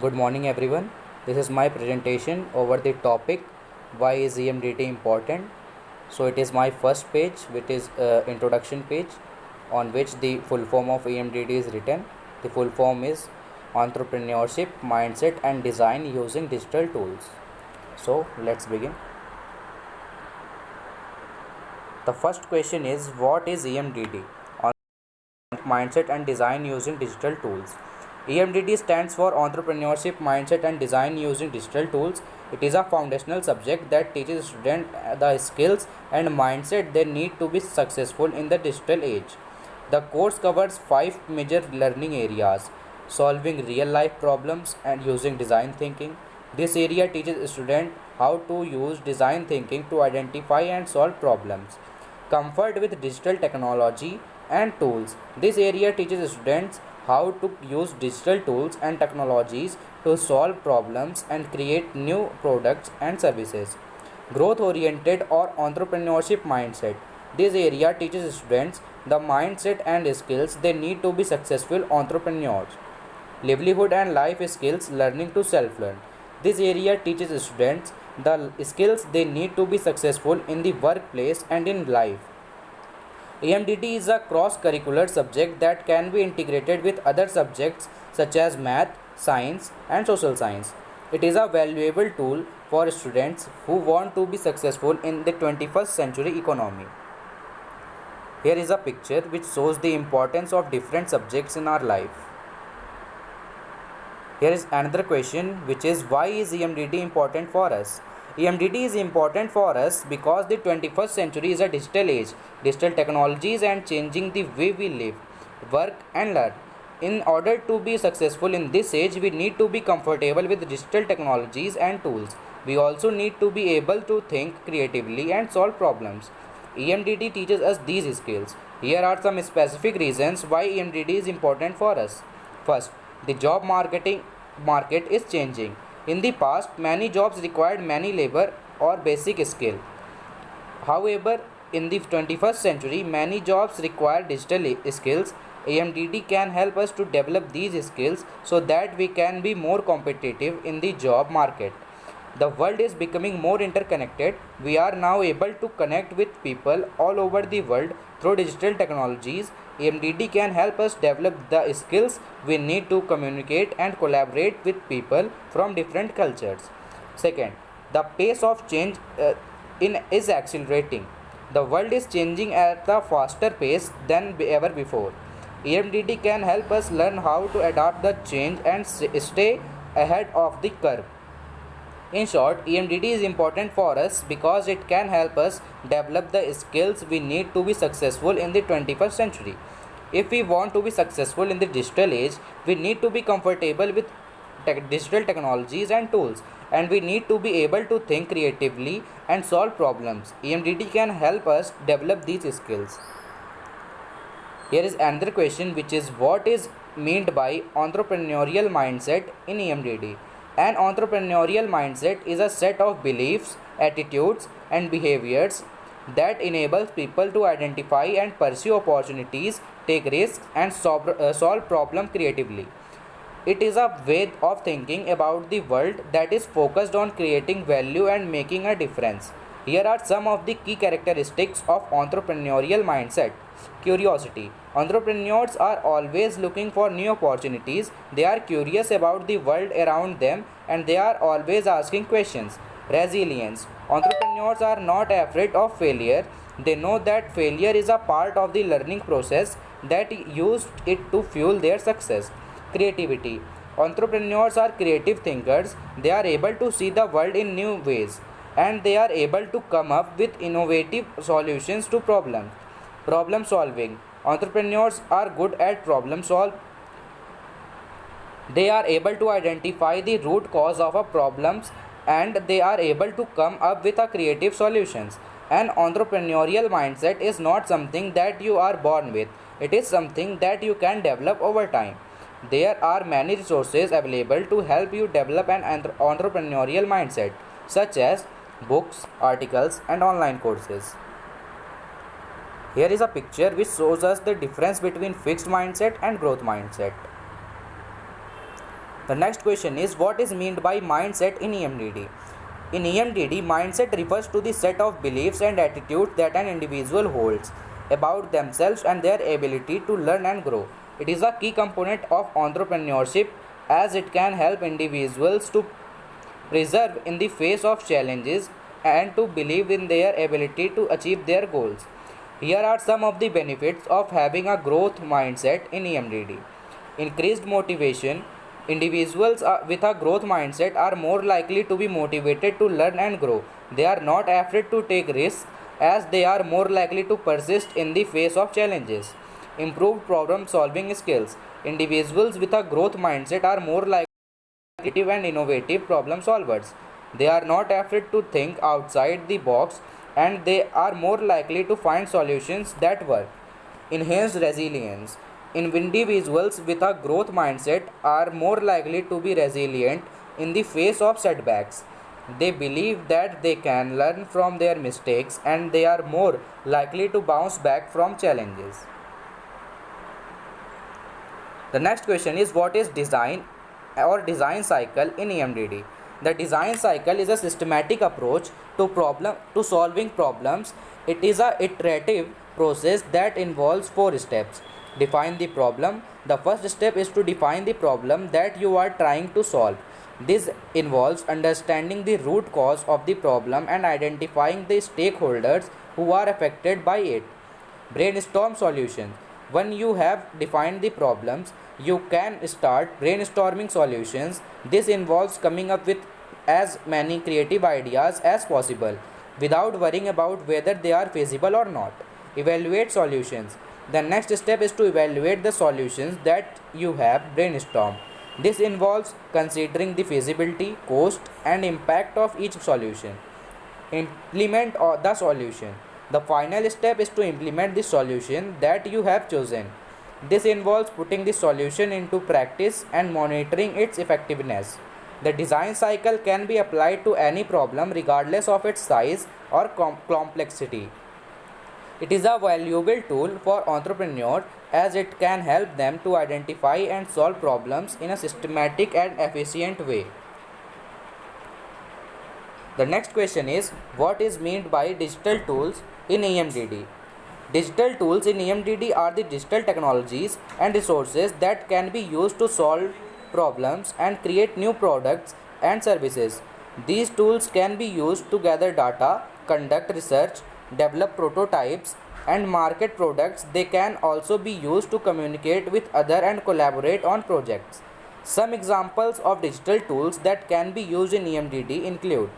Good morning everyone. This is my presentation over the topic why is EMDT important. So it is my first page which is introduction page on which the full form of EMDT is written. The full form is entrepreneurship, mindset and design using digital tools. So let's begin. The first question is what is EMDT? Mindset and design using digital tools. EMDT stands for Entrepreneurship, Mindset and Design using digital tools. It is a foundational subject that teaches students the skills and mindset they need to be successful in the digital age. The course covers 5 major learning areas: solving real life problems and using design thinking. This area teaches students how to use design thinking to identify and solve problems. Comfort with digital technology and tools. This area teaches students how to use digital tools and technologies to solve problems and create new products and services. Growth oriented or entrepreneurship mindset. This area teaches students the mindset and skills they need to be successful entrepreneurs. Livelihood and life skills, learning to self learn. This area teaches students the skills they need to be successful in the workplace and in life. EMDT is a cross curricular subject that can be integrated with other subjects such as math, science, and social science. It is a valuable tool for students who want to be successful in the 21st century economy. Here is a picture which shows the importance of different subjects in our life. Here is another question, which is why is EMDT important for us? EMDT is important for us because the 21st century is a digital age. Digital technologies and changing the way we live, work and learn. In order to be successful in this age, we need to be comfortable with digital technologies and tools. We also need to be able to think creatively and solve problems. EMDT teaches us these skills. Here are some specific reasons why EMDT is important for us. First, the job market is changing. In the past, many jobs required many labor or basic skill. However, in the 21st century, many jobs require digital skills. EMDT can help us to develop these skills so that we can be more competitive in the job market. The world is becoming more interconnected. We are now able to connect with people all over the world through digital technologies. EMDT can help us develop the skills we need to communicate and collaborate with people from different cultures. Second, the pace of change is accelerating. The world is changing at a faster pace than ever before. EMDT can help us learn how to adapt the change and stay ahead of the curve. In short, EMDT is important for us because it can help us develop the skills we need to be successful in the 21st century. If we want to be successful in the digital age, we need to be comfortable with digital technologies and tools, and we need to be able to think creatively and solve problems. EMDT can help us develop these skills. Here is another question, which is what is meant by entrepreneurial mindset in EMDT? An entrepreneurial mindset is a set of beliefs, attitudes, and behaviors that enables people to identify and pursue opportunities, take risks, and solve problems creatively. It is a way of thinking about the world that is focused on creating value and making a difference. Here are some of the key characteristics of entrepreneurial mindset. Curiosity. Entrepreneurs are always looking for new opportunities. They are curious about the world around them and they are always asking questions. Resilience. Entrepreneurs are not afraid of failure. They know that failure is a part of the learning process that use it to fuel their success. Creativity. Entrepreneurs are creative thinkers. They are able to see the world in new ways and they are able to come up with innovative solutions to problems. Problem solving. Entrepreneurs are good at problem solve. They are able to identify the root cause of a problems and they are able to come up with a creative solutions. An entrepreneurial mindset is not something that you are born with. It is something that you can develop over time. There are many resources available to help you develop an entrepreneurial mindset, such as books, articles, and online courses. Here is a picture which shows us the difference between fixed mindset and growth mindset. The next question is, what is meant by mindset in EMDD? In EMDD, mindset refers to the set of beliefs and attitudes that an individual holds about themselves and their ability to learn and grow. It is a key component of entrepreneurship as it can help individuals to persevere in the face of challenges and to believe in their ability to achieve their goals. Here are some of the benefits of having a growth mindset in EMDD. Increased motivation. Individuals with a growth mindset are more likely to be motivated to learn and grow. They are not afraid to take risks as they are more likely to persist in the face of challenges. Improved problem solving skills. Individuals with a growth mindset are more likely creative and innovative problem solvers. They are not afraid to think outside the box and they are more likely to find solutions that work. Enhanced resilience. Individuals with a growth mindset are more likely to be resilient in the face of setbacks. They believe that they can learn from their mistakes and they are more likely to bounce back from challenges. The next question is, what is design or design cycle in EMDD? The design cycle is a systematic approach to solving problems. It is a iterative process that involves 4 steps. Define the problem. The first step is to define the problem that you are trying to solve. This involves understanding the root cause of the problem and identifying the stakeholders who are affected by it. Brainstorm solutions. When you have defined the problems, you can start brainstorming solutions. This involves coming up with as many creative ideas as possible without worrying about whether they are feasible or not. Evaluate solutions. The next step is to evaluate the solutions that you have brainstormed. This involves considering the feasibility, cost, and impact of each solution. Implement the solution. The final step is to implement the solution that you have chosen. This involves putting the solution into practice and monitoring its effectiveness. The design cycle can be applied to any problem regardless of its size or complexity. It is a valuable tool for entrepreneurs as it can help them to identify and solve problems in a systematic and efficient way. The next question is, what is meant by digital tools in EMDD? Digital tools in EMDD are the digital technologies and resources that can be used to solve problems and create new products and services. These tools can be used to gather data, conduct research, develop prototypes, and market products. They can also be used to communicate with others and collaborate on projects. Some examples of digital tools that can be used in EMDD include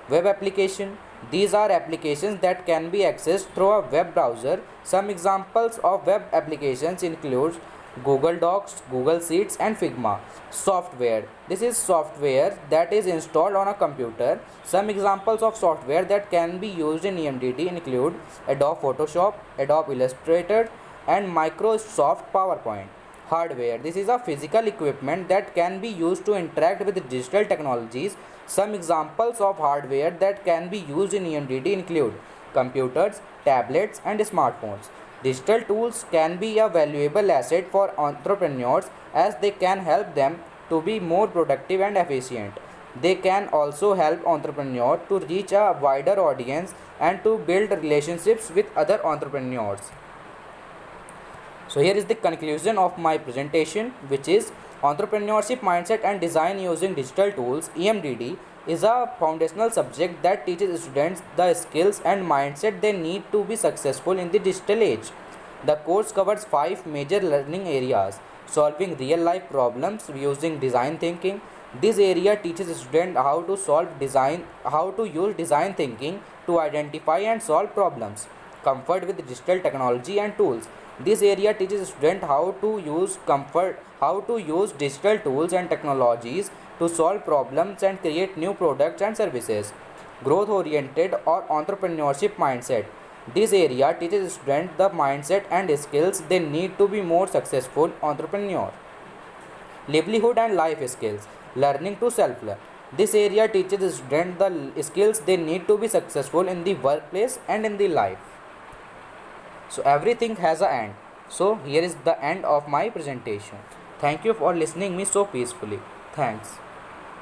web application. These are applications that can be accessed through a web browser. Some examples of web applications include Google Docs, Google Sheets, and Figma. Software. This is software that is installed on a computer. Some examples of software that can be used in EMDD include Adobe Photoshop, Adobe Illustrator, and Microsoft PowerPoint. Hardware. This is a physical equipment that can be used to interact with digital technologies. Some examples of hardware that can be used in EMDD include computers, tablets, and smartphones. Digital tools can be a valuable asset for entrepreneurs as they can help them to be more productive and efficient. They can also help entrepreneurs to reach a wider audience and to build relationships with other entrepreneurs. So here is the conclusion of my presentation, which is entrepreneurship mindset and design using digital tools. EMDD is a foundational subject that teaches students the skills and mindset they need to be successful in the digital age. The course covers 5 major learning areas: solving real life problems using design thinking. This area teaches students how to use design thinking to identify and solve problems. Comfort with digital technology and tools. This area teaches students how to use digital tools and technologies to solve problems and create new products and services. Growth oriented or entrepreneurship mindset. This area teaches students the mindset and skills they need to be more successful entrepreneur. Livelihood and life skills. Learning to self-learn. This area teaches students the skills they need to be successful in the workplace and in the life. So everything has an end. So here is the end of my presentation. Thank you for listening me so peacefully. Thanks.